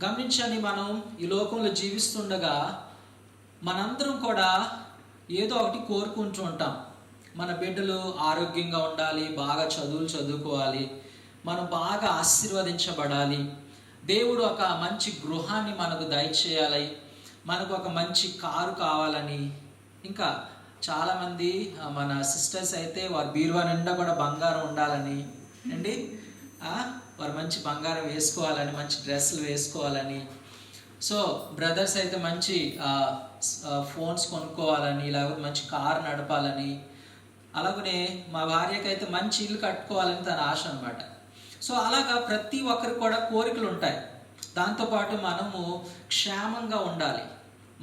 గమనించండి, మనం ఈ లోకంలో జీవిస్తుండగా మనందరం కూడా ఏదో ఒకటి కోరుకుంటూ ఉంటాం. మన బిడ్డలు ఆరోగ్యంగా ఉండాలి, బాగా చదువులు చదువుకోవాలి, మనం బాగా ఆశీర్వదించబడాలి, దేవుడు ఒక మంచి గృహాన్ని మనకు దయచేయాలి, మనకు ఒక మంచి కారు కావాలని. ఇంకా చాలామంది మన సిస్టర్స్ అయితే వారి బీరువా నిండా కూడా బంగారం ఉండాలని అండి, వారు మంచి బంగారం వేసుకోవాలని, మంచి డ్రెస్సులు వేసుకోవాలని. సో బ్రదర్స్ అయితే మంచి ఫోన్స్ కొనుక్కోవాలని, లేకపోతే మంచి కారు నడపాలని. అలాగనే మా భార్యకి అయితే మంచి ఇల్లు కట్టుకోవాలని తన ఆశ అనమాట. సో అలాగా ప్రతి ఒక్కరికి కూడా కోరికలు ఉంటాయి. దాంతోపాటు మనము క్షేమంగా ఉండాలి,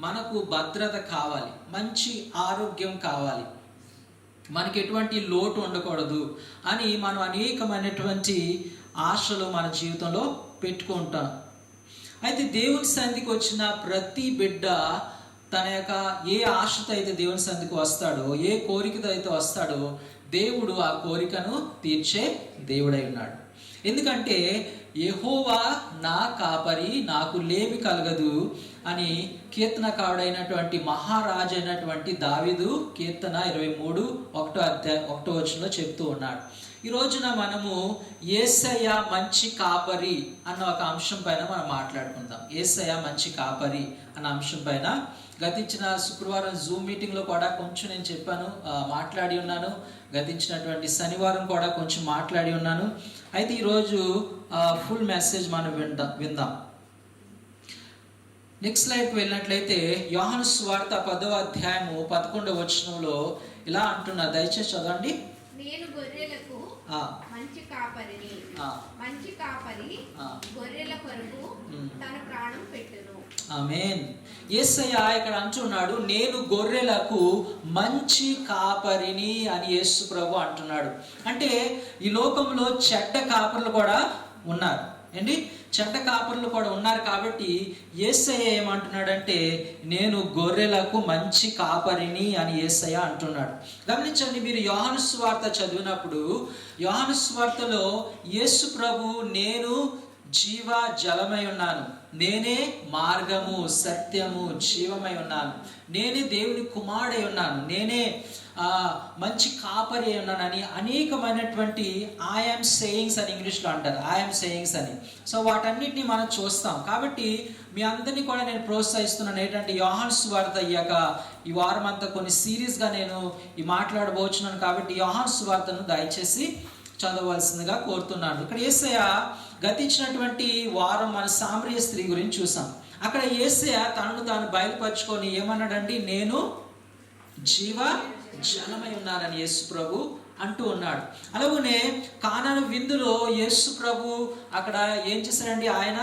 మనకు భద్రత కావాలి, మంచి ఆరోగ్యం కావాలి, మనకి ఎటువంటి లోటు ఉండకూడదు అని మనం అనేకమైనటువంటి ఆశలు మన జీవితంలో పెట్టుకుంటాం. అయితే దేవుని సన్నిధికి వచ్చిన ప్రతి బిడ్డ తన యొక్క ఏ ఆశతో అయితే దేవుని సన్నిధికి వస్తాడో, ఏ కోరికతో అయితే వస్తాడో, దేవుడు ఆ కోరికను తీర్చే దేవుడై ఉన్నాడు. ఎందుకంటే యెహోవా నా కాపరి, నాకు లేమి కలగదు అని కీర్తనకారుడైనటువంటి మహారాజు అయినటువంటి దావీదు కీర్తన 23:1 వచనంలో చెప్తూ ఉన్నాడు. ఈ రోజున మనము యేసయ్య మంచి కాపరి అన్న ఒక అంశం పైన మనం మాట్లాడుకుందాం. యేసయ్య మంచి కాపరి అన్న అంశం పైన గతించిన శుక్రవారం జూమ్ మీటింగ్లో కూడా కొంచెం నేను చెప్పాను, మాట్లాడి ఉన్నాను. గతించినటువంటి శనివారం కూడా కొంచెం మాట్లాడి ఉన్నాను. అయితే ఈరోజు ఫుల్ మెసేజ్ మనం విందాం. నెక్స్ట్ స్లైడ్కి వెళ్ళినట్లయితే యోహాను సువార్త 10వ అధ్యాయము 11వ వచనంలో ఇలా అంటున్నారు, దయచేసి చదవండి. నేను గొర్రెలకు మంచి కాపరిని, మంచి కాపరి గొర్రెల కొరకు తన ప్రాణం పెట్టును. ఆమేన్. యేసయ్య ఇక్కడ అంటున్నాడు, నేను గొర్రెలకు మంచి కాపరిని అని యేసు ప్రభు అంటున్నాడు. అంటే ఈ లోకంలో చెడ్డ కాపరులు కూడా ఉన్నారు ఏంటి, చెడ్డ కాపరులు కూడా ఉన్నారు. కాబట్టి యేసయ్య ఏమంటున్నాడంటే, నేను గొర్రెలకు మంచి కాపరిని అని యేసయ్య అంటున్నాడు. గమనించండి, మీరు యోహాను సువార్త చదివినప్పుడు యోహాను సువార్తలో యేసు ప్రభు నేను జీవ జలమై ఉన్నాను, నేనే మార్గము సత్యము జీవమై ఉన్నాను, నేనే దేవుని కుమారుడై ఉన్నాను, నేనే మంచి కాపరి అయి ఉన్నానని అనేకమైనటువంటి ఐఎమ్ సేయింగ్స్ అని ఇంగ్లీష్లో అంటారు, ఐఎమ్ సేయింగ్స్ అని. సో వాటన్నిటిని మనం చూస్తాం. కాబట్టి మీ అందరినీ కూడా నేను ప్రోత్సహిస్తున్నాను ఏంటంటే, యోహాను సువార్త ఈ వారం అంతా కొన్ని సిరీస్గా నేను ఈ మాట్లాడబోచున్నాను. కాబట్టి యోహాను సువార్తను దయచేసి చదవవలసిందిగా కోరుతున్నాను. ఇక్కడ యేసయ్య గతించినటువంటి వారం మన సామరీయ స్త్రీ గురించి చూసాం. అక్కడ యేసయ్య తనను తాను బయలుపరుచుకొని ఏమన్నాడండి, నేను జీవ జలమై ఉన్నానని యేసు ప్రభు అంటూ ఉన్నాడు. అలాగనే కానాను విందులో యేసు ప్రభు అక్కడ ఏం చేశాడండి, ఆయన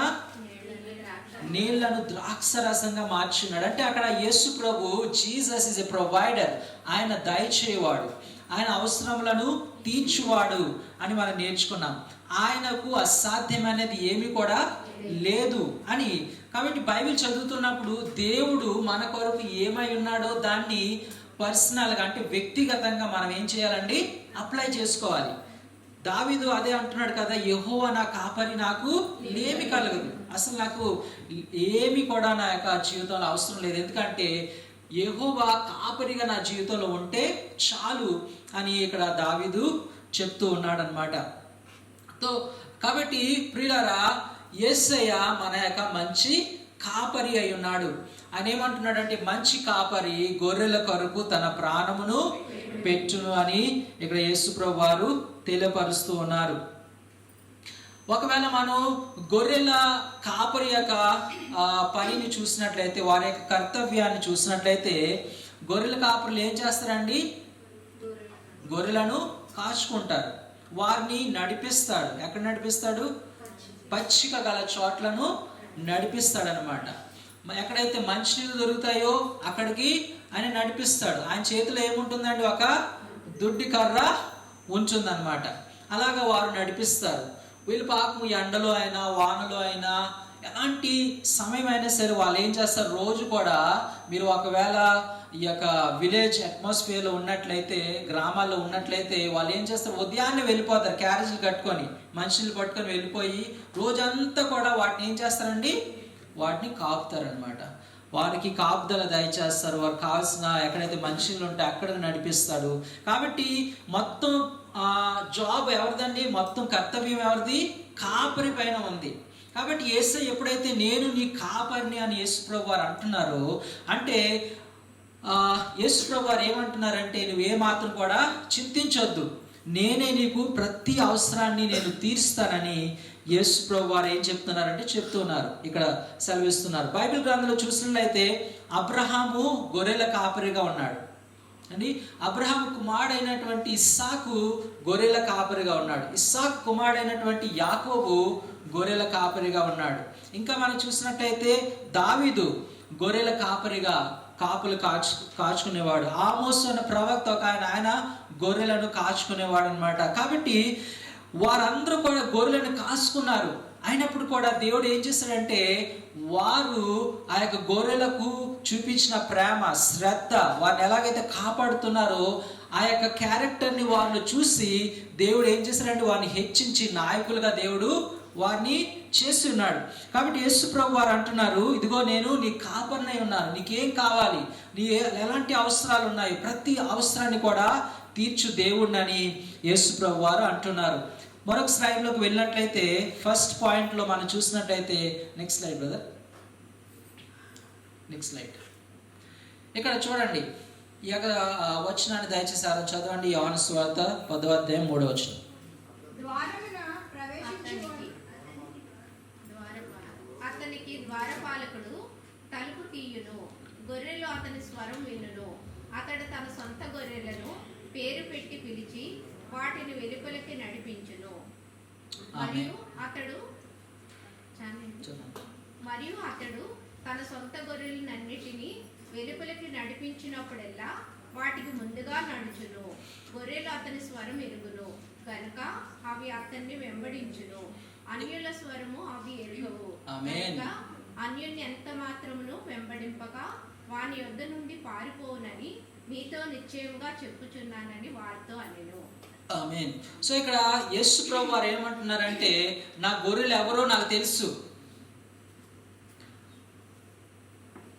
నీళ్లను ద్రాక్షరసంగా మార్చున్నాడు. అంటే అక్కడ యేసు ప్రభు, జీసస్ ఇస్ ఎ ప్రొవైడర్, ఆయన దయచేవాడు, ఆయన అవసరములను తీర్చువాడు అని మనం నేర్చుకున్నాం. ఆయనకు అసాధ్యమైనది ఏమీ కూడా లేదు అని. కాబట్టి బైబిల్ చదువుతున్నప్పుడు దేవుడు మన కొరకు ఏమై ఉన్నాడో దాన్ని పర్సనల్గా, అంటే వ్యక్తిగతంగా మనం ఏం చేయాలండి, అప్లై చేసుకోవాలి. దావీదు అదే అంటున్నాడు కదా, యెహోవా నా కాపరి, నాకు లేమి కలగదు. అసలు నాకు ఏమి కూడా నా యొక్క జీవితంలో అవసరం లేదు, ఎందుకంటే యెహోవా కాపరిగా నా జీవితంలో ఉంటే చాలు అని ఇక్కడ దావీదు చెప్తూ ఉన్నాడు అనమాట. కాబట్టి ప్రియులారా, యేసయ్య మన యొక్క మంచి కాపరి అయి ఉన్నాడు. ఆయన ఏమంటున్నాడంటే, మంచి కాపరి గొర్రెల కొరకు తన ప్రాణమును పెట్టును అని ఇక్కడ యేసు ప్రభు వారు తెలియపరుస్తూ ఉన్నారు. ఒకవేళ మనం గొర్రెల కాపరి యొక్క పనిని చూసినట్లయితే, వారి యొక్క కర్తవ్యాన్ని చూసినట్లయితే, గొర్రెల కాపరులు ఏం చేస్తారండి, గొర్రెలను కాచుకుంటారు, వారిని నడిపిస్తాడు. ఎక్కడ నడిపిస్తాడు, పచ్చిక గల చోట్లను నడిపిస్తాడు అనమాట. ఎక్కడైతే మంచినీళ్ళు దొరుకుతాయో అక్కడికి ఆయన నడిపిస్తాడు. ఆయన చేతిలో ఏముంటుందండి, ఒక దుడ్డి కర్ర ఉంటుందన్నమాట. అలాగా వారు నడిపిస్తారు. వీళ్ళు పాపం ఎండలో అయినా వానలో అయినా ఎలాంటి సమయం అయినా సరే వాళ్ళు ఏం చేస్తారు, రోజు కూడా మీరు ఒకవేళ ఈ యొక్క విలేజ్ అట్మాస్ఫియర్లో ఉన్నట్లయితే, గ్రామాల్లో ఉన్నట్లయితే, వాళ్ళు ఏం చేస్తారు, ఉదయాన్నే వెళ్ళిపోతారు, క్యారేజీలు కట్టుకొని, మనుషులు పట్టుకొని వెళ్ళిపోయి రోజంతా కూడా వాటిని ఏం చేస్తారండి, వాటిని కాపుతారనమాట. వారికి కాపుదల దయచేస్తారు. వారికి కావాల్సిన ఎక్కడైతే మనుషులు ఉంటే అక్కడ నడిపిస్తాడు. కాబట్టి మొత్తం జాబ్ ఎవరిదండి? మొత్తం కర్తవ్యం ఎవరిది? కాపరి పైన ఉంది. కాబట్టి యేసయ్య ఎప్పుడైతే నేను నీ కాపరిని అని యేసుప్రభు వారు అంటున్నారో, అంటే యేసుప్రభు వారు ఏమంటున్నారంటే నువ్వు ఏ మాత్రం కూడా చింతించొద్దు, నేనే నీకు ప్రతి అవసరాన్ని నేను తీరుస్తానని యేసుప్రభు వారు ఏం చెప్తున్నారంటే చెప్తున్నారు, ఇక్కడ సెలవిస్తున్నారు. బైబిల్ గ్రంథంలో చూసినట్లయితే అబ్రహాము గొర్రెల కాపరిగా ఉన్నాడు అండి. అబ్రహాము కుమారుడైనటువంటి ఇస్సాకు గొర్రెల కాపరిగా ఉన్నాడు. ఇస్సాకు కుమారుడైనటువంటి యాకోబు గొర్రెల కాపరిగా ఉన్నాడు. ఇంకా మనం చూసినట్లయితే దావీదు గొర్రెల కాపరిగా కాపులు కాచుకునేవాడు. ఆమోసు అన్న ప్రవక్త ఒక ఆయన గొర్రెలను కాచుకునేవాడు అనమాట. కాబట్టి వారందరూ కూడా గొర్రెలను కాసుకున్నారు. అయినప్పుడు కూడా దేవుడు ఏం చేశాడంటే వారు ఆ యొక్క గొర్రెలకు చూపించిన ప్రేమ, శ్రద్ధ, వారిని ఎలాగైతే కాపాడుతున్నారో ఆ యొక్క క్యారెక్టర్ని వాళ్ళు చూసి దేవుడు ఏం చేశాడంటే వారిని హెచ్చించి నాయకులుగా దేవుడు వారిని చేసి ఉన్నాడు. కాబట్టి యేసు ప్రభు వారు అంటున్నారు, ఇదిగో నేను నీ కాపరినై ఉన్నాను, నీకేం కావాలి, నీ ఎలాంటి అవసరాలు ఉన్నాయి, ప్రతి అవసరాన్ని కూడా తీర్చు దేవుడిని యేసు ప్రభు వారు అంటున్నారు. మరొక స్లైడ్లోకి వెళ్ళినట్లయితే ఫస్ట్ పాయింట్లో మనం చూసినట్లయితే, next slide brother, next slide. ఇక్కడ చూడండి, ఈ యొక్క వచనాన్ని దయచేసి చదవండి. యోహాను సువార్త 10వ అధ్యాయం 3వ వచనం. అతనికి ద్వారపాలకుడు తలుపు తీయును, గొర్రెలు అతని స్వరం వినును. అతడు తన సొంత గొర్రెలను పేరు పెట్టి పిలిచి వాటిని వెలుపలికి నడిపించును. మరియు అతడు తన సొంత గొర్రెలన్నిటినీ వెలుపలికి నడిపించినప్పుడల్లా వాటికి ముందుగా నడుచును. గొర్రెలు అతని స్వరం ఎరుగును కనుక అవి అతన్ని వెంబడించును. అన్యుల స్వరము అవి ఎరుగవు కనుక అన్యుని ఎంత మాత్రమును వెంబడింపక వాని యొద్ద నుండి పారిపోవునని మీతో నిశ్చయముగా చెప్పుచున్నానని వారితో అనెను. ఆమేన్. సో ఇక్కడ యేసు ప్రభు వారు ఏమంటున్నారంటే నా గొర్రెలు ఎవరో నాకు తెలుసు,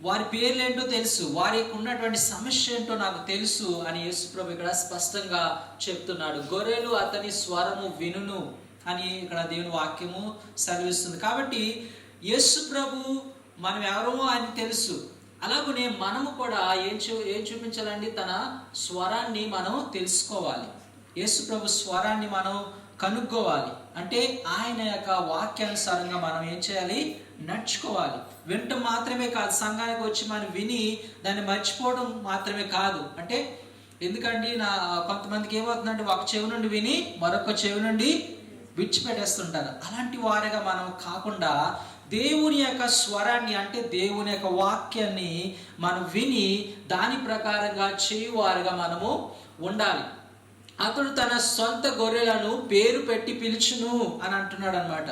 వారి పేర్లు ఏంటో తెలుసు, వారికి ఉన్నటువంటి సమస్య ఏంటో నాకు తెలుసు అని యేసు ప్రభు ఇక్కడ స్పష్టంగా చెప్తున్నాడు. గొర్రెలు అతని స్వరము వినును అని ఇక్కడ దేవుని వాక్యము సెలవిస్తుంది. కాబట్టి యేసు ప్రభు మనం ఎవరో అని తెలుసు. అలాగనే మనము కూడా ఏం చూపించాలండి? తన స్వరాన్ని మనం తెలుసుకోవాలి. యేసు ప్రభు స్వరాన్ని మనం కనుక్కోవాలి. అంటే ఆయన యొక్క వాక్యానుసారంగా మనం ఏం చేయాలి? నడుచుకోవాలి. వినటం మాత్రమే కాదు, సంఘానికి వచ్చి మనం విని దాన్ని మర్చిపోవడం మాత్రమే కాదు. అంటే ఎందుకండి కొంతమందికి ఏమవుతుందంటే ఒక చెవి నుండి విని మరొక చెవి నుండి విడిచిపెట్టేస్తుంటారు. అలాంటి వారిగా మనం కాకుండా దేవుని యొక్క స్వరాన్ని, అంటే దేవుని యొక్క వాక్యాన్ని మనం విని దాని ప్రకారంగా చేయువారుగా మనము ఉండాలి. అతడు తన సొంత గొర్రెలను పేరు పెట్టి పిలుచును అని అంటున్నాడు అనమాట.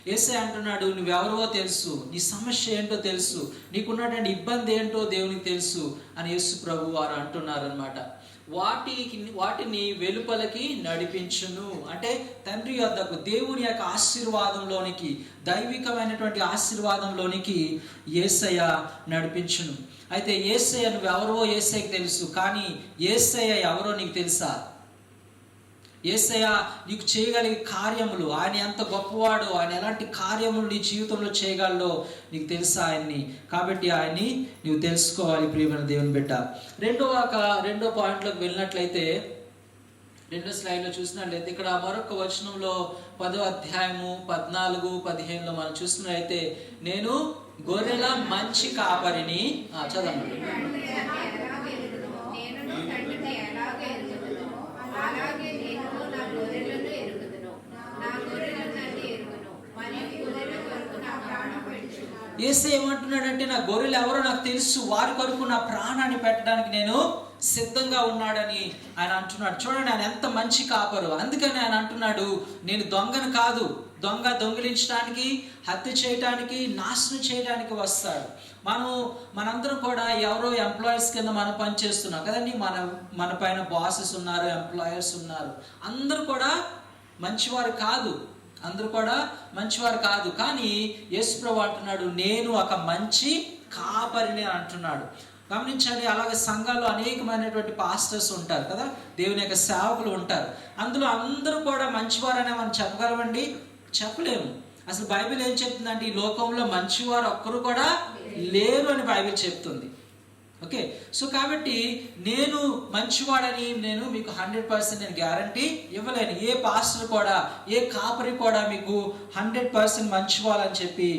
యేసయ్య అంటున్నాడు, నువ్వెవరో తెలుసు, నీ సమస్య ఏంటో తెలుసు, నీకున్నటువంటి ఇబ్బంది ఏంటో దేవునికి తెలుసు అని యేసు ప్రభు వారు అంటున్నారు అనమాట. వాటిని వెలుపలకి నడిపించును అంటే తండ్రి యొద్దకు, దేవుని యొక్క ఆశీర్వాదంలోనికి, దైవికమైనటువంటి ఆశీర్వాదంలోనికి యేసయ్య నడిపించును. అయితే యేసయ్య నువ్వెవరో యేసయ్యకి తెలుసు, కానీ యేసయ్య ఎవరో నీకు తెలుసా? యేసయ్య నీకు చేయగలిగే కార్యములు, ఆయన ఎంత గొప్పవాడో, ఆయన ఎలాంటి కార్యములు నీ జీవితంలో చేయగలడో నీకు తెలుసా ఆయన్ని? కాబట్టి ఆయన్ని నువ్వు తెలుసుకోవాలి ప్రియమైన దేవుని బిడ్డ. రెండో పాయింట్లోకి వెళ్ళినట్లయితే, రెండో స్లైడ్లో చూసినట్లయితే ఇక్కడ మరొక వచనంలో 10వ అధ్యాయము 14-15లో మనం చూసినట్లయితే, నేను గొర్రెల మంచి కాపరిని చదవండి. యేసయ్య ఏమంటున్నాడంటే నా గొర్రెలు ఎవరో నాకు తెలుసు, వారి కొరకు నా ప్రాణాన్ని పెట్టడానికి నేను సిద్ధంగా ఉన్నాడని ఆయన అంటున్నాడు. చూడండి ఆయన ఎంత మంచి కాపరు. అందుకని ఆయన అంటున్నాడు, నేను దొంగను కాదు, దొంగిలించడానికి, హత్య చేయడానికి, నాశనం చేయడానికి వస్తాడు. మనందరం కూడా ఎవరో ఎంప్లాయీస్ కింద మనం పనిచేస్తున్నాం కదండి. మన పైన బాసెస్ ఉన్నారు, ఎంప్లాయర్స్ ఉన్నారు. అందరూ కూడా మంచివారు కాదు. అందరూ కూడా మంచివారు కాదు. కానీ యేసు ప్రభువు అంటున్నాడు, నేను ఒక మంచి కాపరిని అంటున్నాడు. గమనించండి, అలాగే సంఘాల్లో అనేకమైనటువంటి పాస్టర్స్ ఉంటారు కదా, దేవుని యొక్క సేవకులు ఉంటారు. అందులో అందరూ కూడా మంచివారనే మనం చెప్పగలమండి? చెప్పలేము. అసలు బైబిల్ ఏం చెప్తుందంటే, ఈ లోకంలో మంచివారు ఒక్కరు కూడా లేరు అని బైబిల్ చెప్తుంది. ఓకే, సో కాబట్టి నేను మంచివాడని నేను మీకు 100% నేను గ్యారంటీ ఇవ్వలేను. ఏ పాస్టర్ కూడా, ఏ కాపరి కూడా మీకు 100% మంచివాళ్ళని చెప్పి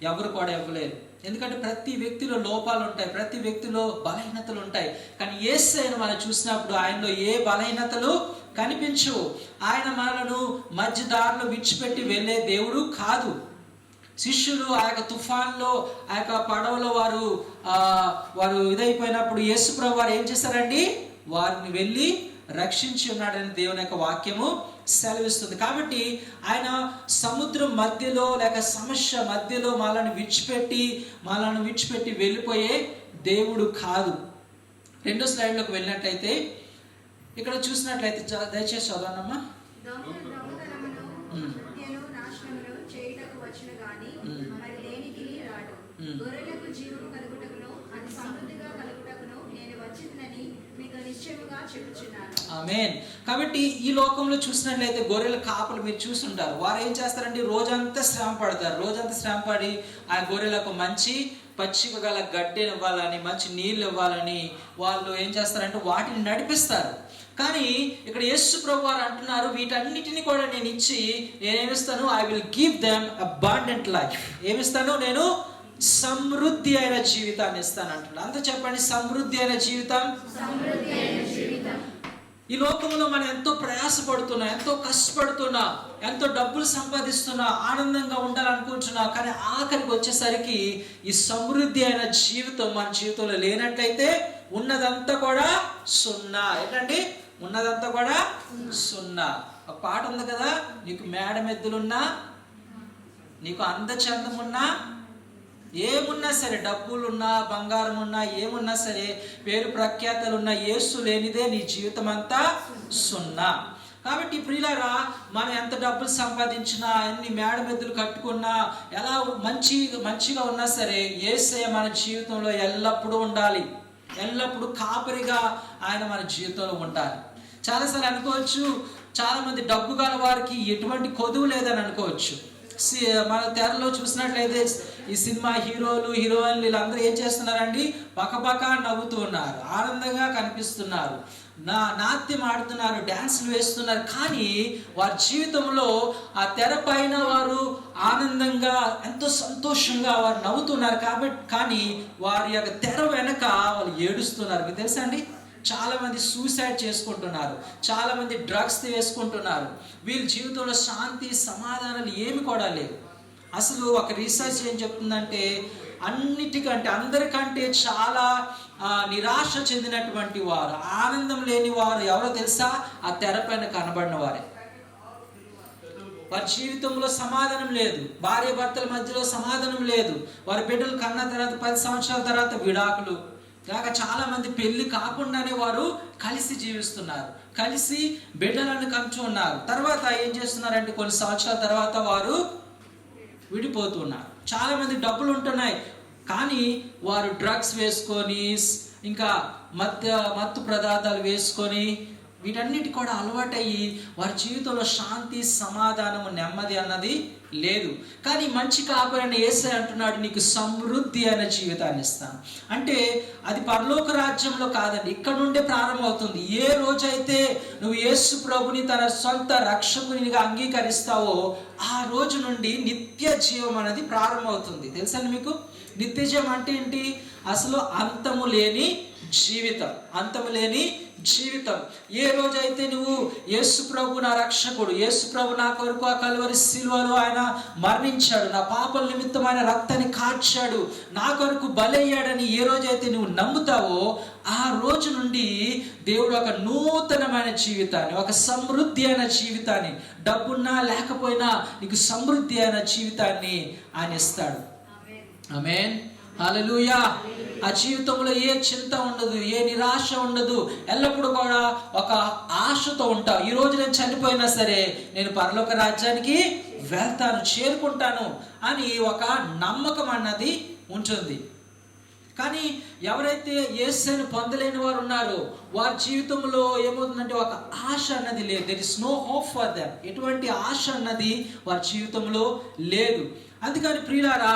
ఎవరు కూడా ఇవ్వలేరు. ఎందుకంటే ప్రతి వ్యక్తిలో లోపాలు ఉంటాయి, ప్రతి వ్యక్తిలో బలహీనతలు ఉంటాయి. కానీ యేసయ్యను మనం చూసినప్పుడు ఆయనలో ఏ బలహీనతలు కనిపించవు. ఆయన మనలను మధ్య దారిలో విడిచిపెట్టి వెళ్ళే దేవుడు కాదు. శిష్యులు ఆ యొక్క తుఫాన్లో, ఆ యొక్క పడవలో వారు ఇదైపోయినప్పుడు యేసు ప్రభు వారు ఏం చేశారండి? వారిని వెళ్ళి రక్షించి ఉన్నాడని దేవుని యొక్క వాక్యము సెలవిస్తుంది. కాబట్టి ఆయన సముద్రం మధ్యలో లేక సమస్య మధ్యలో మనల్ని విడిచిపెట్టి వెళ్ళిపోయే దేవుడు కాదు. రెండో స్లైడ్లోకి వెళ్ళినట్లయితే, ఇక్కడ చూసినట్లయితే దయచేసి చదవనమ్మా. ఆమేన్. కాబట్టి ఈ లోకంలో చూసినట్లయితే గొర్రెల కాపలు మీరు చూస్తుంటారు. వారు ఏం చేస్తారంటే రోజంతా శ్రమ పడతారు. రోజంతా శ్రమ పడి ఆ గొర్రెలకు మంచి పచ్చిక గల గడ్డిని ఇవ్వాలని, మంచి నీళ్ళు ఇవ్వాలని వాళ్ళు ఏం చేస్తారంటే వాటిని నడిపిస్తారు. కానీ ఇక్కడ యేసు ప్రభు వారు అంటున్నారు, వీటన్నిటిని కూడా నేను ఇచ్చి నేనేమిస్తాను? I will give them abundant life. ఏమిస్తాను? నేను సమృద్ధి అయిన జీవితాన్ని ఇస్తాను అంటున్నాను. అంత చెప్పండి, సమృద్ధి అయిన జీవితం. ఈ లోకంలో మనం ఎంతో ప్రయాసపడుతున్నా, ఎంతో కష్టపడుతున్నా, ఎంతో డబ్బులు సంపాదిస్తున్నా, ఆనందంగా ఉండాలనుకుంటున్నా, కానీ ఆఖరికి వచ్చేసరికి ఈ సమృద్ధి అయిన జీవితం మన జీవితంలో లేనట్లయితే ఉన్నదంతా కూడా సున్నా. ఏంటండి? ఉన్నదంతా కూడా సున్నా. ఒక పాట ఉంది కదా, నీకు మేడమెద్దులున్నా, నీకు అందచందం ఉన్నా, ఏమున్నా సరే, డబ్బులున్నా, బంగారం ఉన్నా, ఏమున్నా సరే, పేరు ప్రఖ్యాతలున్నా, యేసు లేనిదే నీ జీవితం అంతా సున్నా. కాబట్టి ప్రియులారా, మనం ఎంత డబ్బులు సంపాదించినా, ఎన్ని మేడమెద్దులు కట్టుకున్నా, ఎలా మంచిగా ఉన్నా సరే, యేసయ్య మన జీవితంలో ఎల్లప్పుడూ ఉండాలి. ఎల్లప్పుడూ కాపరిగా ఆయన మన జీవితంలో ఉండాలి. చాలాసార్లు అనుకోవచ్చు, చాలా మంది డబ్బు గల వారికి ఎటువంటి కొదువు లేదని అనుకోవచ్చు. మన తెరలో చూసినట్లయితే ఈ సినిమా హీరోలు, హీరోయిన్లు వీళ్ళందరూ ఏం చేస్తున్నారండి? పక్కపక్క నవ్వుతూ ఉన్నారు, ఆనందంగా కనిపిస్తున్నారు, నాట్యం ఆడుతున్నారు, డ్యాన్సులు వేస్తున్నారు. కానీ వారి జీవితంలో ఆ తెర పైన వారు ఆనందంగా, ఎంతో సంతోషంగా వారు నవ్వుతున్నారు. కానీ వారి యొక్క తెర వెనక వాళ్ళు ఏడుస్తున్నారు. మీకు తెలుసా అండి? చాలా మంది సూసైడ్ చేసుకుంటున్నారు, చాలా మంది డ్రగ్స్ వేసుకుంటున్నారు. వీళ్ళ జీవితంలో శాంతి, సమాధానాలు ఏమి కూడా లేవు. అసలు ఒక రీసెర్చ్ ఏం చెప్తుందంటే, అన్నిటికంటే అందరికంటే చాలా నిరాశ చెందినటువంటి వారు, ఆనందం లేని వారు ఎవరో తెలుసా? ఆ తెరపైన కనబడిన వారే. వారి జీవితంలో సమాధానం లేదు, భార్య భర్తల మధ్యలో సమాధానం లేదు. వారి బిడ్డలు కన్న తర్వాత 10 సంవత్సరాల తర్వాత విడాకులు, కాక చాలా మంది పెళ్లి కాకుండానే వారు కలిసి జీవిస్తున్నారు, కలిసి బిడ్డలను కంచు ఉన్నారు. తర్వాత ఏం చేస్తున్నారంటే కొన్ని సంవత్సరాల తర్వాత వారు విడిపోతున్నారు. చాలా మంది డబ్బులు ఉంటున్నాయి, కానీ వారు డ్రగ్స్ వేసుకొని, ఇంకా మత్తు పదార్థాలు వేసుకొని, వీటన్నిటి కూడా అలవాటయ్యి వారి జీవితంలో శాంతి, సమాధానము, నెమ్మది అన్నది లేదు. కానీ మంచి కాపరైన యేసయ్య అంటున్నాడు, నీకు సమృద్ధి అయిన జీవితాన్ని ఇస్తాను. అంటే అది పరలోక రాజ్యంలో కాదండి, ఇక్కడ నుండే ప్రారంభమవుతుంది. ఏ రోజైతే నువ్వు యేసు ప్రభుని తన సొంత రక్షకునిగా అంగీకరిస్తావో ఆ రోజు నుండి నిత్య జీవం అనేది ప్రారంభమవుతుంది. తెలుసండి మీకు? నిత్య జీవం అంటే ఏంటి? అసలు అంతము లేని జీవితం, అంతము లేని జీవితం. ఏ రోజైతే నువ్వు యేసు ప్రభు నా రక్షకుడు, యేసు ప్రభు నా కొరకు ఆ కల్వరి శిలువలో ఆయన మరణించాడు, నా పాపల నిమిత్తం ఆయన రక్తాన్ని కార్చాడు, నా కొరకు బలయ్యాడని ఏ రోజైతే నువ్వు నమ్ముతావో ఆ రోజు నుండి దేవుడు ఒక నూతనమైన జీవితాన్ని, ఒక సమృద్ధి అయిన జీవితాన్ని, డబ్బున్నా లేకపోయినా నీకు సమృద్ధి అయిన జీవితాన్ని ఆయన ఇస్తాడు. ఆమేన్, హల్లెలూయా. ఆ జీవితంలో ఏ చింత ఉండదు, ఏ నిరాశ ఉండదు, ఎల్లప్పుడూ కూడా ఒక ఆశతో ఉంటావు. ఈ రోజు నేను చనిపోయినా సరే నేను పరలోక రాజ్యానికి వెళ్తాను, చేరుకుంటాను అని ఒక నమ్మకం అన్నది ఉంటుంది. కానీ ఎవరైతే యేసుని పొందలేని వారు ఉన్నారో వారి జీవితంలో ఏమవుతుందంటే ఒక ఆశ అన్నది లేదు. There is no hope for them. ఎటువంటి ఆశ అన్నది వారి జీవితంలో లేదు. అందుకని ప్రియులారా,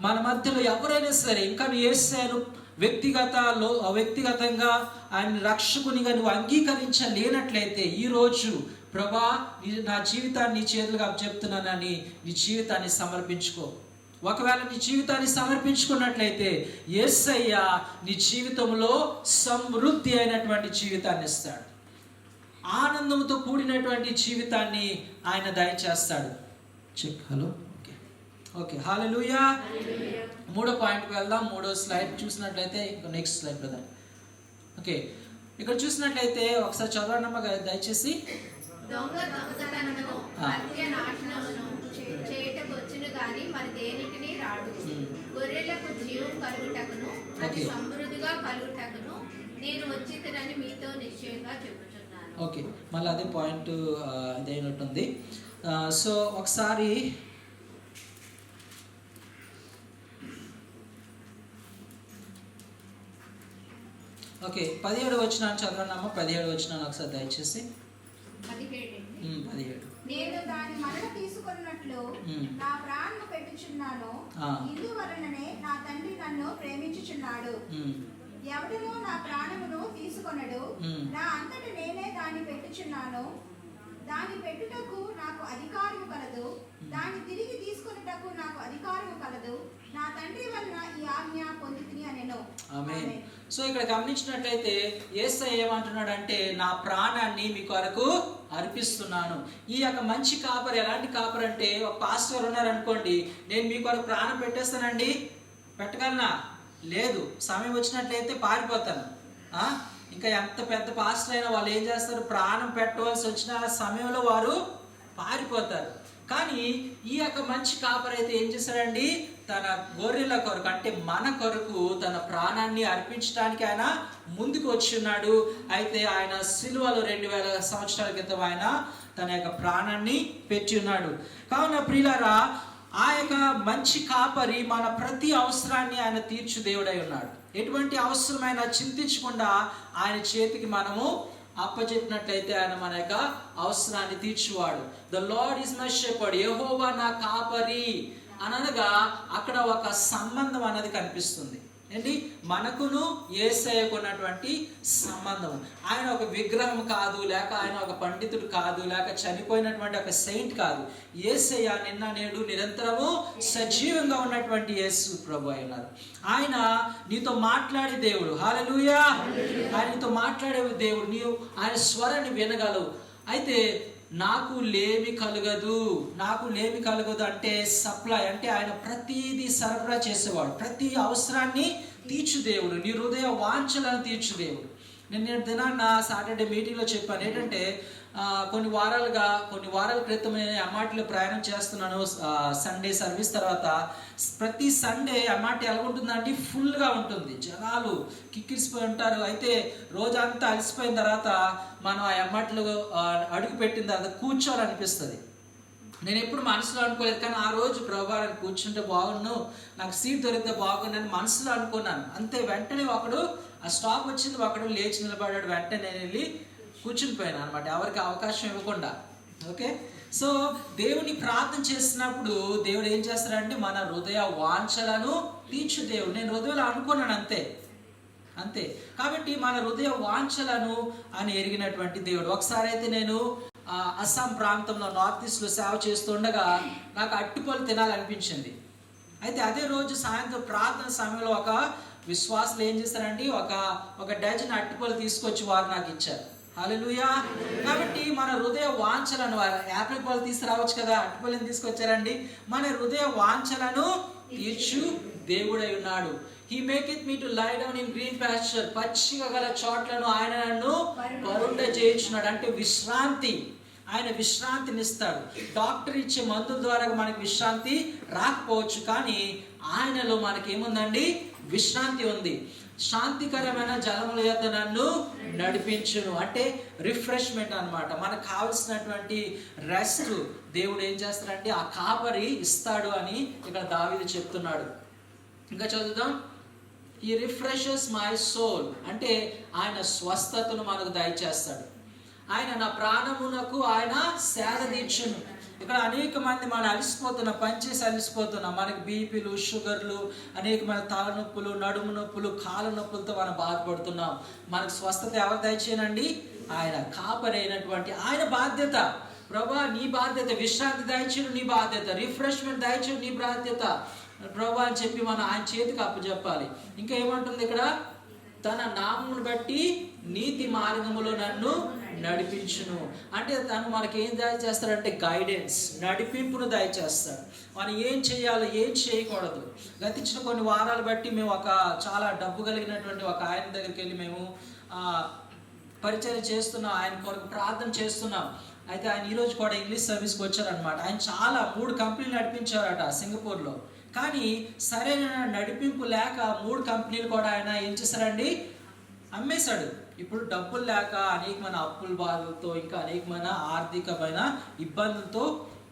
మన మధ్యలో ఎవరైనా సరే ఇంకా యేసును వ్యక్తిగతంగా ఆయన రక్షకునిగా నువ్వు అంగీకరించలేనట్లయితే ఈరోజు ప్రభా నా జీవితాన్ని నీ చేతులుగా చెప్తున్నానని నీ జీవితాన్ని సమర్పించుకో. ఒకవేళ నీ జీవితాన్ని సమర్పించుకున్నట్లయితే యేసయ్య నీ జీవితంలో సమృద్ధి అయినటువంటి జీవితాన్ని ఇస్తాడు. ఆనందంతో కూడినటువంటి జీవితాన్ని ఆయన దయచేస్తాడు. చెక్ హలో ఓకే హల్లెలూయా. 3వ పాయింట్కి వెళ్దాం. 3వ స్లైడ్ చూసినట్లయితే నెక్స్ట్ స్లైడ్ బ్రదర్. ఓకే, ఇక్కడ చూసినట్లయితే ఒకసారి చదవనమ్మా దయచేసి. దొంగ దొంగతనమును హత్య నాశనమును చేయటకు వచ్చును గాని మరి దేనికిని రాడు. గొర్రెలకు జీవం కలుగుటకును అది సమృద్ధిగా కలుగుటకును నేను వచ్చిందని మీతో నిశ్చయంగా చెబుతున్నాను. ఓకే, మళ్ళీ అదే పాయింట్ ఇదైనట్టుంది. సో ఒకసారి ఓకే 17వ వచనాన్ని చదవనమ్మా. 17వ వచనాన్ని ఒకసారి దయచేసి. 17 నేను దాని మరణ తీసుకున్నట్లు నా ప్రాణము పెట్టుచున్నాను, ఇందువలననే నా తండ్రి నన్ను ప్రేమించుచున్నాడు. ఎవడునో నా ప్రాణమును తీసుకొనడు, నా అంతట నేనే దాన్ని పెట్టుచున్నాను. దాన్ని పెట్టుటకు నాకు అధికారము కలదు, దాన్ని తిరిగి తీసుకొనుటకు నాకు అధికారము కలదు. నా తండ్రి వలన ఈ ఆజ్ఞ పొందితిని అనెను. ఆమేన్. సో ఇక్కడ గమనించినట్లయితే యేసయ్య ఏమంటున్నాడంటే నా ప్రాణాన్ని మీ కొరకు అర్పిస్తున్నాను. ఈ యొక్క మంచి కాపరి ఎలాంటి కాపరి అంటే, ఒక పాస్టర్ ఉన్నారనుకోండి, నేను మీ కొరకు ప్రాణం పెట్టేస్తానండి, పెట్టగలనా? లేదు. సమయం వచ్చినట్లయితే పారిపోతాను. ఇంకా ఎంత పెద్ద పాస్టర్ అయినా వాళ్ళు ఏం చేస్తారు, ప్రాణం పెట్టవలసి వచ్చిన సమయంలో వారు పారిపోతారు. కానీ ఈ యొక్క మంచి కాపరి అయితే ఏం చేశాడండి, తన గొర్రెల కొరకు అంటే మన కొరకు తన ప్రాణాన్ని అర్పించడానికి ఆయన ముందుకు వచ్చి ఉన్నాడు. అయితే ఆయన సిలువలో 2000 సంవత్సరాల క్రితం ఆయన తన యొక్క ప్రాణాన్ని పెట్టి ఉన్నాడు. కావున ప్రియులారా, ఆ యొక్క మంచి కాపరి మన ప్రతి అవసరాన్ని ఆయన తీర్చు దేవుడై ఉన్నాడు. ఎటువంటి అవసరమైనా చింతించకుండా ఆయన చేతికి మనము అప్పచెప్పినట్లయితే ఆయన మన యొక్క అవసరాన్ని తీర్చువాడు. The Lord is my shepherd, యెహోవా నా కాపరి అనగా అక్కడ ఒక సంబంధం అనేది కనిపిస్తుంది. ఏంటి, మనకును యేసయ్యకు ఉన్నటువంటి సంబంధం. ఆయన ఒక విగ్రహం కాదు, లేక ఆయన ఒక పండితుడు కాదు, లేక చనిపోయినటువంటి ఒక సెయింట్ కాదు. యేసయ్య నిన్న నేడు నిరంతరము సజీవంగా ఉన్నటువంటి యేసు ప్రభు అయినారు. ఆయన నీతో మాట్లాడే దేవుడు. హల్లెలూయా. ఆయన నీతో మాట్లాడే దేవుడు. నీవు ఆయన స్వరాన్ని వినగలవు. అయితే నాకు లేమి కలగదు అంటే సప్లై అంటే ఆయన ప్రతిదీ సరఫరా చేసేవాడు. ప్రతి అవసరాన్ని తీర్చు దేవుడు. నీ హృదయ వాంఛలను తీర్చు దేవుడు. నేను దినాన్న సాటర్డే మీటింగ్లో చెప్పాను ఏంటంటే, కొన్ని వారాల క్రితం నేను అమ్మాటిలో ప్రయాణం చేస్తున్నాను. సండే సర్వీస్ తర్వాత ప్రతి సండే అమ్మాటి ఎలా ఉంటుందంటే ఫుల్గా ఉంటుంది, జనాలు కిక్కిరిసిపోయి ఉంటారు. అయితే రోజంతా అలసిపోయిన తర్వాత మనం ఆ అమ్మాటిలో అడుగు పెట్టిన తర్వాత కూర్చోవాలనిపిస్తుంది. నేను ఎప్పుడు మనసులో అనుకోలేదు, కానీ ఆ రోజు ప్రభా కూర్చుంటే బాగుండు, నాకు సీట్ దొరికితే బాగుండని మనసులో అనుకున్నాను. అంతే, వెంటనే ఒకడు ఆ స్టాప్ వచ్చింది, ఒకడు లేచి నిలబడ్డాడు. వెంటనే నేను వెళ్ళి కూర్చుని పోయాను అనమాట, ఎవరికి అవకాశం ఇవ్వకుండా. ఓకే, సో దేవుని ప్రార్థన చేసినప్పుడు దేవుడు ఏం చేస్తాడంటే మన హృదయ వాంఛలను తీర్చు దేవుడు. నేను హృదయంలో అనుకున్నాను అంతే. కాబట్టి మన హృదయ వాంఛలను అని ఎరిగినటువంటి దేవుడు. ఒకసారి అయితే నేను అస్సాం ప్రాంతంలో నార్త్ ఈస్ట్లో సేవ చేస్తుండగా నాకు అట్టిపళ్ళు తినాలనిపించింది. అయితే అదే రోజు సాయంత్రం ప్రార్థన సమయంలో ఒక విశ్వాసులు ఏం చేస్తారంటే ఒక డజన్ అట్టిపళ్ళు తీసుకొచ్చి వారు నాకు ఇచ్చారు. హల్లెలూయా. కాబట్టి మన హృదయ వాంఛలను, యాపిల్ పళ్ళు తీసుకురావచ్చు కదా, అట్టిపళ్ళని తీసుకొచ్చారండి. మన హృదయ వాంఛలను తీర్చు దేవుడై ఉన్నాడు. He maketh me to lie down in green pasture. పచ్చిగా గల చోట్లను ఆయన నన్ను పరుండ చేయించున్నాడు. అంటే విశ్రాంతి, ఆయన విశ్రాంతిని ఇస్తాడు. డాక్టర్ ఇచ్చే మందుల ద్వారా మనకి విశ్రాంతి రాకపోవచ్చు, కానీ ఆయనలో మనకి ఏముందండి, విశ్రాంతి ఉంది. శాంతికరమైన జలముల యొద్ద నన్ను నడిపించును అంటే రిఫ్రెష్మెంట్ అన్నమాట. మనకు కావలసినటువంటి రెస్ట్ దేవుడు ఏం చేస్తాడంటే ఆ కాపరి ఇస్తాడు అని ఇక్కడ దావీదు చెప్తున్నాడు. ఇంకా చదువుదాం. ఈ రిఫ్రెషెస్ మై సోల్ అంటే ఆయన స్వస్థతను మనకు దయచేస్తాడు. ఆయన నా ప్రాణమునకు ఆయన సేద తీర్చును. ఇక్కడ అనేక మంది మనం అలసిపోతున్నాం, పనిచేసి అలసిపోతున్నాం. మనకి బీపీలు, షుగర్లు, అనేకమైన తలనొప్పులు, నడుము నొప్పులు, కాళ్ళ నొప్పులతో మనం బాధపడుతున్నాం. మనకు స్వస్థత ఎవరు దయచేయనండి? ఆయన కాపరి అయినటువంటి ఆయన బాధ్యత. ప్రభా నీ బాధ్యత, విశ్రాంతి దయచేయడం నీ బాధ్యత, రిఫ్రెష్మెంట్ దయచేయడం నీ బాధ్యత ప్రభా అని చెప్పి మనం ఆయన చేతికి అప్పచెప్పాలి. ఇంకా ఏమంటుంది ఇక్కడ? తన నామమును బట్టి నీతి మార్గములో నన్ను నడిపించును అంటే తను మనకి ఏం దయచేస్తాడంటే గైడెన్స్, నడిపింపును దయచేస్తాడు. మనం ఏం చేయాలో ఏం చేయకూడదు. గతించిన కొన్ని వారాలు బట్టి మేము చాలా డబ్బు కలిగినటువంటి ఒక ఆయన దగ్గరికి వెళ్ళి మేము పరిచయం చేస్తున్నాం, ఆయన కొరకు ప్రార్థన చేస్తున్నాం. అయితే ఆయన ఈరోజు కూడా ఇంగ్లీష్ సర్వీస్కి వచ్చారనమాట. ఆయన చాలా 3 కంపెనీలు నడిపించారట సింగపూర్లో. కానీ సరైన నడిపింపు లేక 3 కంపెనీలు కూడా ఆయన ఏం చేశారండి? అమ్మేశాడు. ఇప్పుడు డబ్బులు లేక అనేకమైన అప్పుల బాధలతో ఇంకా అనేకమైన ఆర్థికమైన ఇబ్బందులతో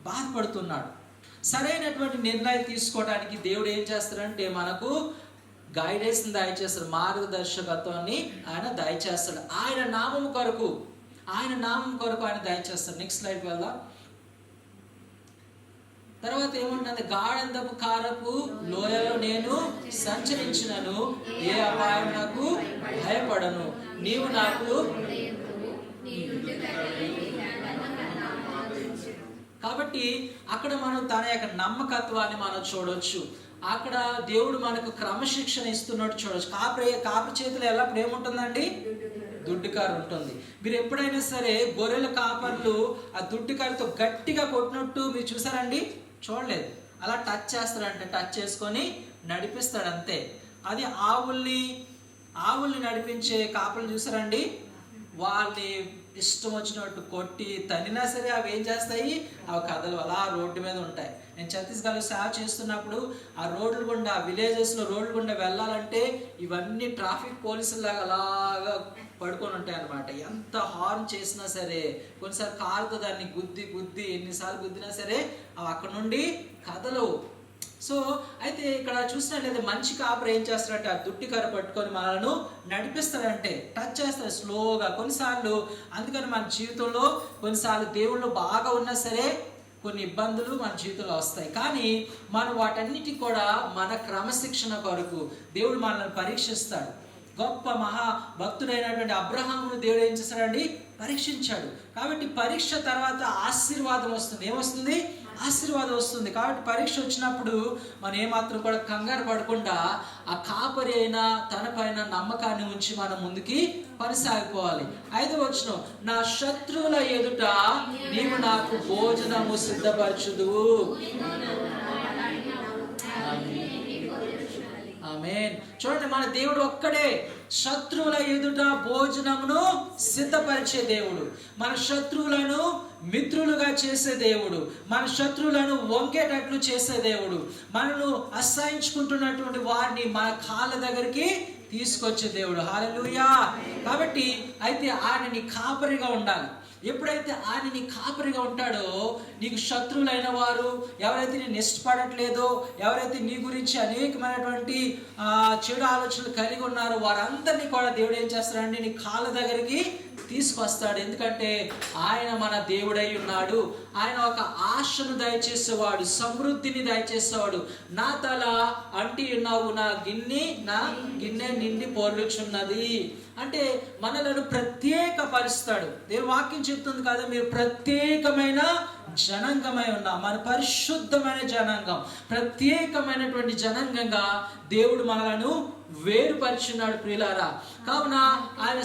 బాధపడుతున్నాడు. సరైనటువంటి నిర్ణయాలు తీసుకోవడానికి దేవుడు ఏం చేస్తాడంటే మనకు గైడెన్స్ దయచేస్తాడు, మార్గదర్శకత్వాన్ని ఆయన దయచేస్తాడు. ఆయన నామం కొరకు ఆయన దయచేస్తాడు. నెక్స్ట్ స్లైడ్కి వెళ్దాం. తర్వాత ఏముంటుంది? గాఢందపు కారపు లోయలో నేను సంచరించినను, ఏ అపాయం నాకు భయపడను, నీవు నాకు. కాబట్టి అక్కడ మనం తన యొక్క నమ్మకత్వాన్ని మనం చూడొచ్చు. అక్కడ దేవుడు మనకు క్రమశిక్షణ ఇస్తున్నట్టు చూడొచ్చు. కాపరి చేతిలో ఎల్లప్పుడు ఏముంటుందండి? దుడ్డుకారు ఉంటుంది. మీరు ఎప్పుడైనా సరే గొర్రెల కాపర్లు ఆ దుడ్డుకారుతో గట్టిగా కొట్టినట్టు మీరు చూసారండి? చూడలేదు. అలా టచ్ చేస్తాడంటే టచ్ చేసుకొని నడిపిస్తాడు అంతే. అది ఆవుల్ని నడిపించే కాపర్లు చూసారండి? వాళ్ళని ఇష్టం వచ్చినట్టు కొట్టి తనినా సరే అవి ఏం చేస్తాయి? అవి కథలు అలా రోడ్డు మీద ఉంటాయి. నేను ఛత్తీస్గఢ్లో సేవ చేస్తున్నప్పుడు ఆ రోడ్లు గుండా, విలేజెస్లో రోడ్లు గుండా వెళ్ళాలంటే ఇవన్నీ ట్రాఫిక్ పోలీసులాగా అలాగా పడుకొని ఉంటాయి అన్నమాట. ఎంత హార్న్ చేసినా సరే, కొన్నిసార్లు కారుతో దాన్ని గుద్ది ఎన్నిసార్లు గుద్దినా సరే అవి అక్కడ నుండి కథలు. సో అయితే ఇక్కడ చూసినట్లయితే మంచి కాపరి ఏం చేస్తాడంటే ఆ దుట్టి కర్ర పట్టుకొని మనలను నడిపిస్తాడంటే టచ్ చేస్తాడు స్లోగా. కొన్నిసార్లు అందుకని మన జీవితంలో కొన్నిసార్లు దేవుళ్ళు బాగా ఉన్నా సరే కొన్ని ఇబ్బందులు మన జీవితంలో వస్తాయి. కానీ మనం వాటన్నిటికీ కూడా మన క్రమశిక్షణ కొరకు దేవుడు మనల్ని పరీక్షిస్తాడు. గొప్ప మహాభక్తుడైనటువంటి అబ్రహామును దేవుడు ఏం చేశాడండి? పరీక్షించాడు. కాబట్టి పరీక్ష తర్వాత ఆశీర్వాదం వస్తుంది. ఏమొస్తుంది? ఆశీర్వాదం వస్తుంది. కాబట్టి పరీక్ష వచ్చినప్పుడు మనం ఏమాత్రం కూడా కంగారు పడకుండా ఆ కాపరి అయినా తన పైన నమ్మకాన్ని ఉంచి మనం ముందుకి కొనసాగిపోవాలి. 5వ వచనం, నా శత్రువుల ఎదుట నీవు నాకు భోజనము సిద్ధపరచుదువు. ఆమేన్. చూడండి, మన దేవుడు ఒక్కడే శత్రువుల ఎదుట భోజనమును సిద్ధపరిచే దేవుడు. మన శత్రువులను మిత్రులుగా చేసే దేవుడు, మన శత్రువులను వంకేటట్లు చేసే దేవుడు, మనను అసహించుకుంటున్నటువంటి వారిని మన కాళ్ళ దగ్గరికి తీసుకొచ్చే దేవుడు. హల్లెలూయా. కాబట్టి అయితే ఆయన నీ కాపరిగా ఉండాలి. ఎప్పుడైతే ఆయన నీ కాపరిగా ఉంటాడో నీకు శత్రువులైన వారు, ఎవరైతే నేను ఇష్టపడట్లేదో, ఎవరైతే నీ గురించి అనేకమైనటువంటి చెడు ఆలోచనలు కలిగి ఉన్నారో వారందరినీ కూడా దేవుడు ఏం చేస్తాడంటే నీ కాళ్ళ దగ్గరికి తీసుకొస్తాడు. ఎందుకంటే ఆయన మన దేవుడై ఉన్నాడు. ఆయన ఒక ఆశను దయచేసేవాడు, సమృద్ధిని దయచేసేవాడు. నా తల అంటి ఉన్నావు, నా గిన్నె నిండి పొర్లుచున్నది అంటే మనలను ప్రత్యేకపరుస్తాడు. దేవుని వాక్యం చెప్తుంది కదా, మీరు ప్రత్యేకమైన జనాంగమై ఉన్నాం. మన పరిశుద్ధమైన జనాంగం, ప్రత్యేకమైనటువంటి జనాంగంగా దేవుడు మనలను వేరుపరిచున్నాడు ప్రియులారా. కావున ఆయన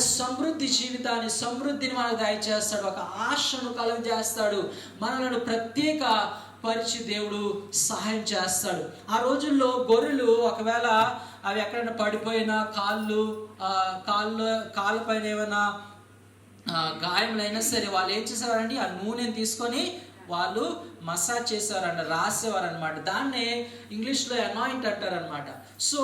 సమృద్ధిని మనకు దయచేస్తాడు, ఒక ఆశను కలుగజేస్తాడు, మనలను ప్రత్యేక పరిచి దేవుడు సహాయం చేస్తాడు. ఆ రోజుల్లో గొర్రెలు ఒకవేళ అవి ఎక్కడైనా పడిపోయినా కాళ్ళ పైన ఏమైనా గాయములైనా సరే వాళ్ళు ఏం చేసేవారండి? ఆ నూనెని తీసుకొని వాళ్ళు మసాజ్ చేసేవారంట, రాసేవారు అనమాట. దాన్నే ఇంగ్లీష్లో అనాయింట్ అంటారనమాట. సో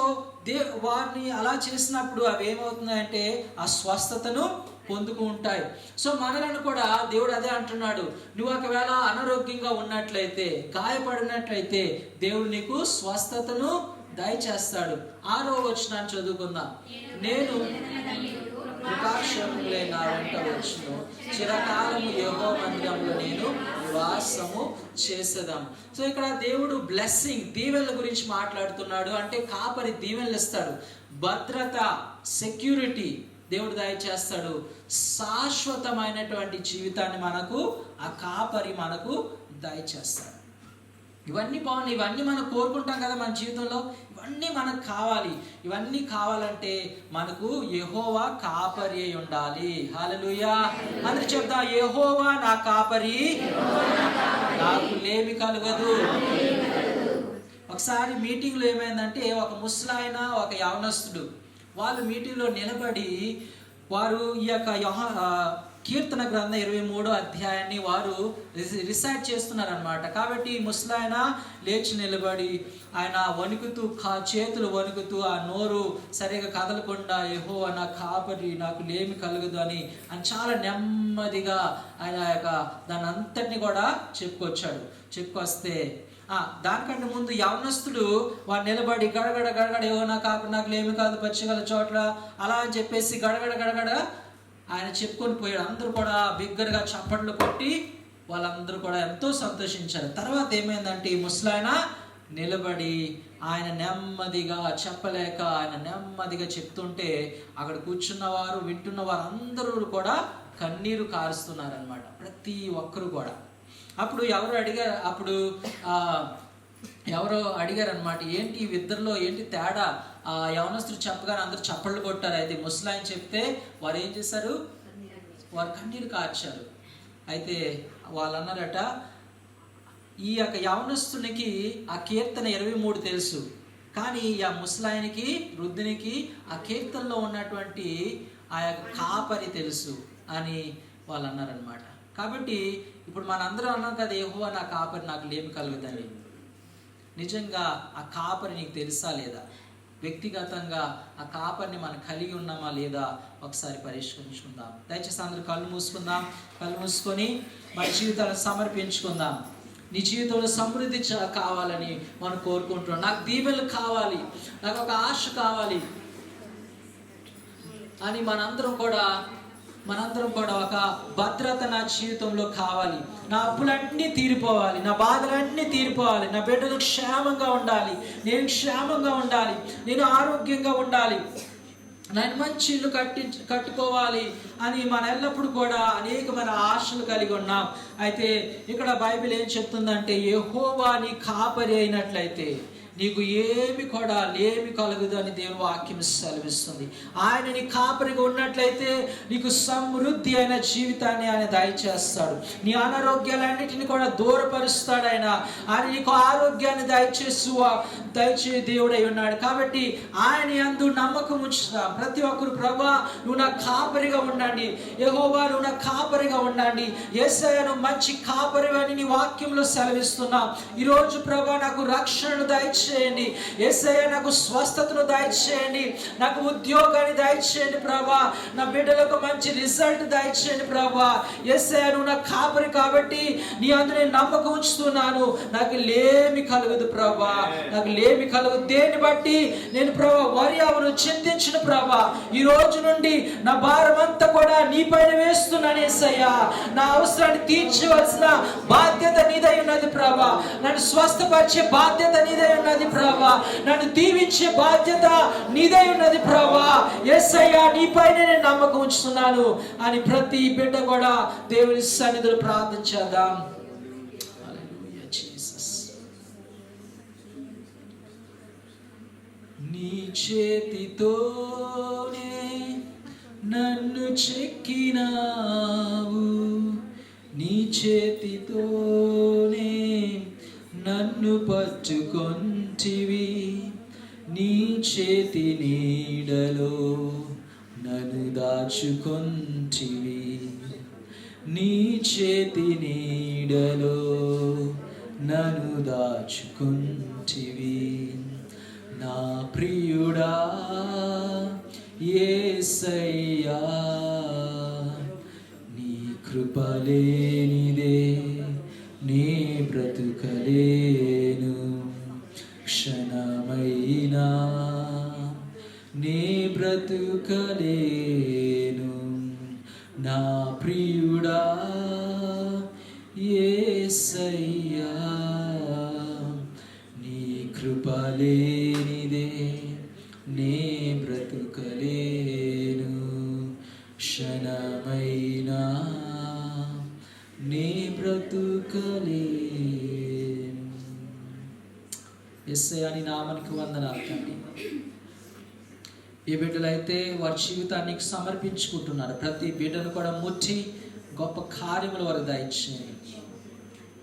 వారిని అలా చేసినప్పుడు అవి ఏమవుతున్నాయంటే ఆ స్వస్థతను పొందుకు ఉంటాయి. సో మనలను కూడా దేవుడు అదే అంటున్నాడు, నువ్వు ఒకవేళ అనారోగ్యంగా ఉన్నట్లయితే, గాయపడినట్లయితే దేవుడు నీకు స్వస్థతను దయచేస్తాడు. 6వ వచనాన్ని చదువుకుందాం. నేను కృపాక్షేమములే నా వెంట వచ్చును, చిరకాలము యెహోవా మందిరంలో నేను నివాసము చేసేదాం. సో ఇక్కడ దేవుడు బ్లెస్సింగ్, దీవెనల గురించి మాట్లాడుతున్నాడు. అంటే కాపరి దీవెనలు ఇస్తాడు, భద్రత, సెక్యూరిటీ దేవుడు దయచేస్తాడు, శాశ్వతమైనటువంటి జీవితాన్ని మనకు ఆ కాపరి మనకు దయచేస్తాడు. ఇవన్నీ బాగున్నాయి, ఇవన్నీ మనం కోరుకుంటాం కదా మన జీవితంలో, ఇవన్నీ మనకు కావాలి. ఇవన్నీ కావాలంటే మనకు యెహోవా కాపరి అయి ఉండాలి. హల్లెలూయా. అందరూ చెప్తా, యెహోవా నా కాపరి, నాకు లేమి కలగదు. ఒకసారి మీటింగ్లో ఏమైందంటే ఒక ముసలాయన, ఒక యవనస్తుడు, వాళ్ళు మీటింగ్లో నిలబడి వారు ఈ యొక్క కీర్తన గ్రంథం 23వ అధ్యాయాన్ని వారు రిసైట్ చేస్తున్నారనమాట. కాబట్టి ముసలాయన లేచి నిలబడి ఆయన వణుకుతూ, చేతులు వణుకుతూ, ఆ నోరు సరిగా కదలకుండా యెహోవా నా కాపరి, నాకు లేమి కలగదు అని చాలా నెమ్మదిగా ఆయన యొక్క దాని అంతటిని కూడా చెప్పుకొస్తే దానికంటే ముందు యవనస్తుడు వాడు నిలబడి గడగడ గడగడ ఏవో నా కాపరి, నాకు లేమి కాదు, పచ్చిగల చోట్ల అలా అని చెప్పేసి గడగడ ఆయన చెప్పుకొని పోయాడు. అందరూ కూడా బిగ్గరగా చప్పట్లు కొట్టి వాళ్ళందరూ కూడా ఎంతో సంతోషించారు. తర్వాత ఏమైందంటే ఈ ముసలాయన నిలబడి ఆయన నెమ్మదిగా చెప్పలేక ఆయన నెమ్మదిగా చెప్తుంటే అక్కడ కూర్చున్నవారు, వింటున్నవారు అందరూ కూడా కన్నీరు కారుస్తున్నారనమాట, ప్రతి ఒక్కరు కూడా. అప్పుడు ఎవరో అడిగారనమాట, ఏంటి ఇద్దరిలో ఏంటి తేడా? ఆ యవనస్తుడు చెప్పగానే అందరూ చప్పళ్ళు కొట్టారు. అయితే ముసలాయన చెప్తే వారు ఏం చేశారు? వారు కన్నీరు కార్చారు. అయితే వాళ్ళు అన్నారట, ఈ యొక్క యవనస్తునికి ఆ కీర్తన 23 తెలుసు, కానీ ఆ ముసలాయనికి, వృద్ధునికి ఆ కీర్తనలో ఉన్నటువంటి ఆ యొక్క కాపరి తెలుసు అని వాళ్ళు అన్నారనమాట. కాబట్టి ఇప్పుడు మనందరం అన్నాం కదా, యెహోవా నా కాపరి, నాకు లేమి కలుగుదని. నిజంగా ఆ కాపరి నీకు తెలుసా లేదా? వ్యక్తిగతంగా ఆ కాపరిని మనం కలిగి ఉన్నామా లేదా ఒకసారి పరిష్కరించుకుందాం. దయచేసి అందరూ కళ్ళు మూసుకొని మన జీవితాలను సమర్పించుకుందాం. నీ జీవితంలో సమృద్ధి కావాలని మనం కోరుకుంటున్నాం. నాకు దీవెనలు కావాలి, నాకు ఒక ఆశ కావాలి అని మనందరం కూడా ఒక భద్రత నా జీవితంలో కావాలి. నా అప్పులన్నీ తీరిపోవాలి, నా బాధలన్నీ తీరిపోవాలి, నా బిడ్డలు క్షేమంగా ఉండాలి, నేను క్షేమంగా ఉండాలి, నేను ఆరోగ్యంగా ఉండాలి, నేను మంచి ఇల్లు కట్టుకోవాలి అని మన ఎల్లప్పుడు కూడా అనేకమైన ఆశలు కలిగి ఉన్నాం. అయితే ఇక్కడ బైబిల్ ఏం చెప్తుందంటే, యెహోవా నీ కాపరి అయినట్లయితే నీకు ఏమి కూడా లేమి కలగదు అని దేవుని వాక్యం సెలవిస్తుంది. ఆయన నీ కాపరిగా ఉన్నట్లయితే నీకు సమృద్ధి అయిన జీవితాన్ని ఆయన దయచేస్తాడు. నీ అనారోగ్యాలన్నిటిని కూడా దూరపరుస్తాడు. ఆయన నీకు ఆరోగ్యాన్ని దయచే దేవుడై ఉన్నాడు. కాబట్టి ఆయన యందు నమ్మకం ఉంచుతాం ప్రతి ఒక్కరు. ప్రభువా నువ్వు నా కాపరిగా ఉండండి, యెహోవా నువ్వు నా కాపరిగా ఉండండి, యేసయ్య నువ్వు మంచి కాపరి అని నీ వాక్యంలో సెలవిస్తున్నాం. ఈరోజు ప్రభువా నాకు రక్షణను దయచేయండి, యేసయ్య నాకు స్వస్థతను దయచేయండి, నాకు ఉద్యోగాన్ని దయచేయండి ప్రభువా, నా బిడ్డలకు మంచి రిజల్ట్ దయచేయండి ప్రభువా. యేసయ్య నువ్వు నా కాపరి కాబట్టి నీ అందు నేను నమ్మకం ఉంచుతున్నాను. నాకు లేమి కలుగదు ప్రభువా, నాకు లేమి కలుగదు. దేన్ని బట్టి నేను ప్రభువా వరి అవును చింతించిన ప్రభువా, ఈ రోజు నుండి నా భారం అంతా కూడా నీ పైన వేస్తున్నాను యేసయ్య. నా అవసరాన్ని తీర్చవలసిన బాధ్యత నీదై ఉన్నది ప్రభువా, నన్ను స్వస్థపరిచే బాధ్యత నీదై ఉన్నది ప్రభువా, నన్ను దీవించే బాధ్యత నీదై ఉన్నది ప్రభువా. యేసయ్య నీ పైన నేను నమ్మకం ఉంచుతున్నాను అని ప్రతి బిడ్డ కూడా దేవుని సన్నిధిలో ప్రార్థన చేద్దాం. నీ చేతితోనే నన్ను చెక్కినావు, నీ చేతితోనే నన్ను పట్టుకొంటివి, నీ చేతి నీడలో నన్ను దాచుకొంటివి, నీ చేతి నీడలో నన్ను దాచుకుంటివి నా ప్రియుడా యేసయ్యా నీ కృప లేనిదే నీ బ్రతుకలేను క్షణమైనా నీ బ్రతుకలేను నా ప్రియుడా యేసయ్యా నీ కృప లేనిదే నీ బ్రతుకలేను క్షణమైనా నీ బ్రతుకలేను. యేసయ్యా నీ నామానికి వందనాలు తండ్రి. ఏ బిడ్డలైతే వారి జీవితాన్ని సమర్పించుకుంటున్నారు ప్రతి బిడ్డను కూడా ముట్టి గొప్ప కార్యములు వారు దయచేయండి.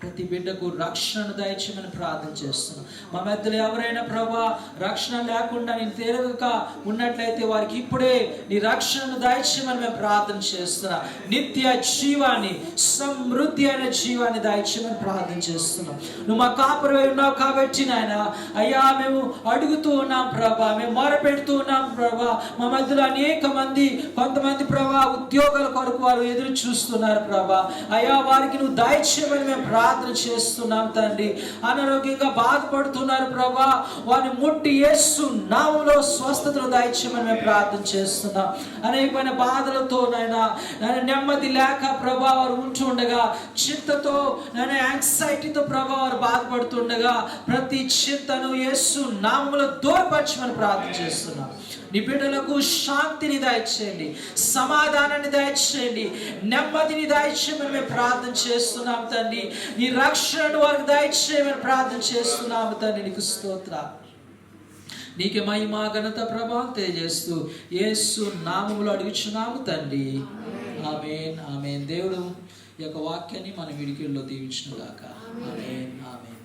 ప్రతి బిడ్డకు రక్షణను దయచేయమని ప్రార్థన చేస్తున్నాం. మా మధ్యలో ఎవరైనా ప్రభా రక్షణ లేకుండా నేను తిరగక ఉన్నట్లయితే వారికి ఇప్పుడే నీ రక్షణను దయచేయమని మేము ప్రార్థన చేస్తున్నాం. నిత్య జీవాన్ని సమృద్ధి అయిన జీవాన్ని దయచేయమని ప్రార్థన చేస్తున్నాం. నువ్వు మా కాపురమై ఉన్నావు కాబట్టి నాయన అయ్యా మేము అడుగుతూ ఉన్నాం ప్రభా, మేము మొరపెడుతూ ఉన్నాం ప్రభా. మా మధ్యలో అనేక మంది కొంతమంది ప్రభా ఉద్యోగాల కొరకు వారు ఎదురు చూస్తున్నారు ప్రభా. అయ్యా వారికి నువ్వు దయచేయమని మేము ప్రార్థన చేస్తున్నాం తండ్రి. అనారోగ్యంగా బాధపడుతున్నారు ప్రభా, వారిని ముట్టి యేసు నామములో స్వస్థతను దయచేయమని మేము ప్రార్థన చేస్తున్నాం. అనేకమైన బాధలతో నాయన నెమ్మది లేక ప్రభా వారు ఉంటుండగా, చింతతో యాంగ్జైటీతో ప్రభా వారు బాధపడుతుండగా ప్రతి చింతను యేసు నామములో దూరపరచమని ప్రార్థన చేస్తున్నాం. నీ బిడ్డలకు శాంతిని దయచేయండి, సమాధానాన్ని దయచేయండి, నెమ్మదిని దయచేయమని మేము ప్రార్థన చేస్తున్నాం తండ్రి. నీ రక్షణను వారికి దయచేయమని ప్రార్థన చేస్తున్నాము తండ్రి. నీకు స్తోత్రాలు. నీకే మహిమ ఘనత ప్రభావం తెలియజేస్తూ యేసు నామములో అడుగుచున్నాము తండ్రి. ఆమేన్ ఆమేన్. దేవుడు ఈ యొక్క వాక్యాన్ని మన విడికిల్లో దీవించును గాక. ఆమేన్ ఆమేన్.